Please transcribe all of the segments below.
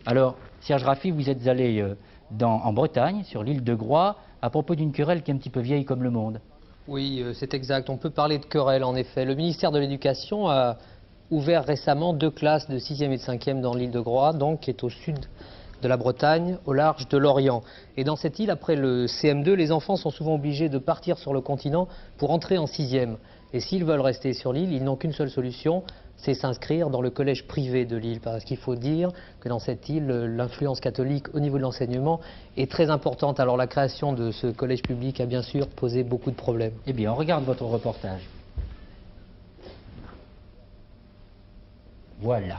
Alors, Serge Raffi, vous êtes allé en Bretagne, sur l'île de Groix, à propos d'une querelle qui est un petit peu vieille comme le monde. Oui, c'est exact. On peut parler de querelle, en effet. Le ministère de l'Éducation a ouvert récemment 2 classes de 6e et de 5e dans l'île de Groix, donc qui est au sud de la Bretagne, au large de l'Orient. Et dans cette île, après le CM2, les enfants sont souvent obligés de partir sur le continent pour entrer en 6e. Et s'ils veulent rester sur l'île, ils n'ont qu'une seule solution, c'est s'inscrire dans le collège privé de l'île. Parce qu'il faut dire que dans cette île, l'influence catholique au niveau de l'enseignement est très importante. Alors la création de ce collège public a bien sûr posé beaucoup de problèmes. Eh bien, on regarde votre reportage. Voilà.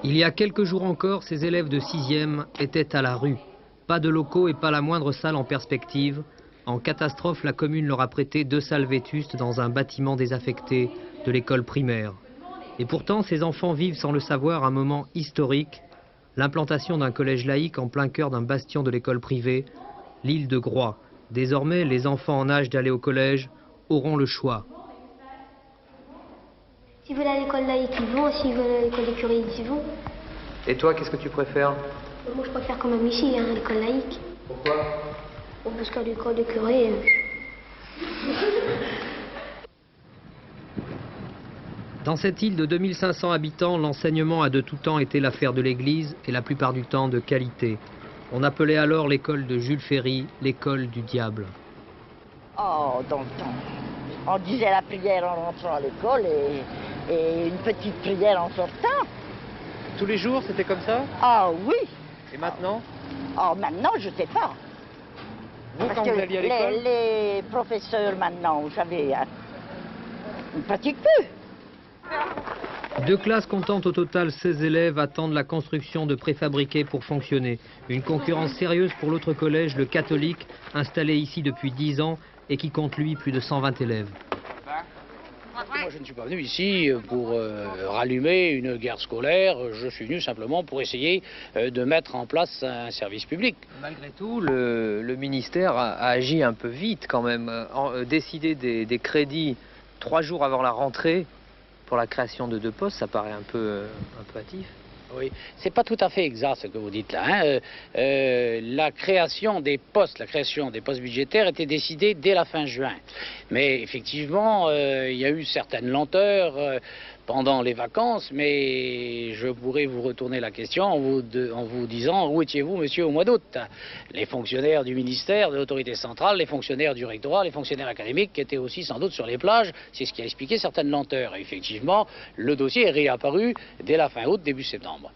Il y a quelques jours encore, ces élèves de 6e étaient à la rue. Pas de locaux et pas la moindre salle en perspective. En catastrophe, la commune leur a prêté 2 salles vétustes dans un bâtiment désaffecté de l'école primaire. Et pourtant, ces enfants vivent sans le savoir un moment historique, l'implantation d'un collège laïque en plein cœur d'un bastion de l'école privée, l'île de Groix. Désormais, les enfants en âge d'aller au collège auront le choix. S'ils veulent aller à l'école laïque, ils vont. S'ils veulent aller à l'école des curés, ils y vont. Et toi, qu'est-ce que tu préfères? Moi, je préfère quand même ici, hein, l'école laïque. Pourquoi? Bon, parce qu'à l'école des curés... Dans cette île de 2500 habitants, l'enseignement a de tout temps été l'affaire de l'Église et la plupart du temps de qualité. On appelait alors l'école de Jules Ferry l'école du diable. Oh, dans le temps, on disait la prière en rentrant à l'école et une petite prière en sortant. Tous les jours, c'était comme ça? Ah oui. Et maintenant? Oh, maintenant, je sais pas. Vous, Parce quand que vous alliez à l'école? les professeurs, maintenant, vous savez, ils pratiquent plus. 2 classes comptant au total 16 élèves attendent la construction de préfabriqués pour fonctionner. Une concurrence sérieuse pour l'autre collège, le catholique, installé ici depuis 10 ans et qui compte lui plus de 120 élèves. Moi, je ne suis pas venu ici pour rallumer une guerre scolaire. Je suis venu simplement pour essayer de mettre en place un service public. Malgré tout, le ministère a agi un peu vite quand même, décidé des crédits 3 jours avant la rentrée pour la création de 2 postes. Ça paraît un peu hâtif. Oui, c'est pas tout à fait exact ce que vous dites là. Hein. La création des postes budgétaires était décidée dès la fin juin. Mais effectivement, il y a eu certaines lenteurs pendant les vacances, mais je pourrais vous retourner la question en vous disant où étiez-vous, monsieur, au mois d'août? Les fonctionnaires du ministère, de l'autorité centrale, les fonctionnaires du rectorat, les fonctionnaires académiques qui étaient aussi sans doute sur les plages, c'est ce qui a expliqué certaines lenteurs. Et effectivement, le dossier est réapparu dès la fin août, début septembre.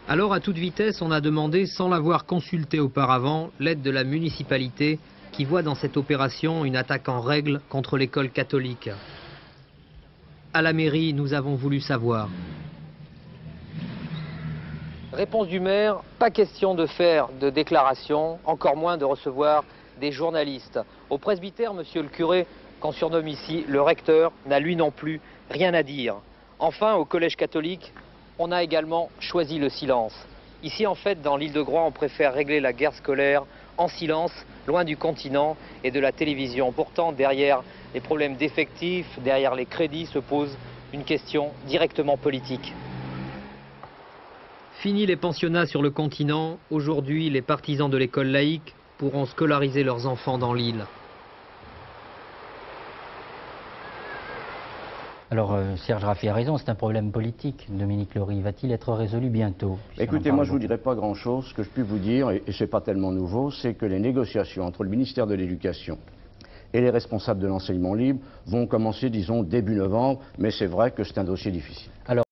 Alors, à toute vitesse, on a demandé, sans l'avoir consulté auparavant, l'aide de la municipalité qui voit dans cette opération une attaque en règle contre l'école catholique. À la mairie, nous avons voulu savoir. Réponse du maire, pas question de faire de déclaration, encore moins de recevoir des journalistes. Au presbytère, monsieur le curé, qu'on surnomme ici le recteur, n'a lui non plus rien à dire. Enfin, au collège catholique, on a également choisi le silence. Ici, en fait, dans l'île de Groix, on préfère régler la guerre scolaire en silence, loin du continent et de la télévision. Pourtant, derrière les problèmes d'effectifs, derrière les crédits, se pose une question directement politique. Fini les pensionnats sur le continent, aujourd'hui, les partisans de l'école laïque pourront scolariser leurs enfants dans l'île. Alors, Serge Raffi a raison, c'est un problème politique. Dominique Lory, va-t-il être résolu bientôt? Écoutez, moi je ne vous dirai pas grand-chose. Ce que je puis vous dire, et ce n'est pas tellement nouveau, c'est que les négociations entre le ministère de l'Éducation et les responsables de l'enseignement libre vont commencer, disons, début novembre, mais c'est vrai que c'est un dossier difficile. Alors,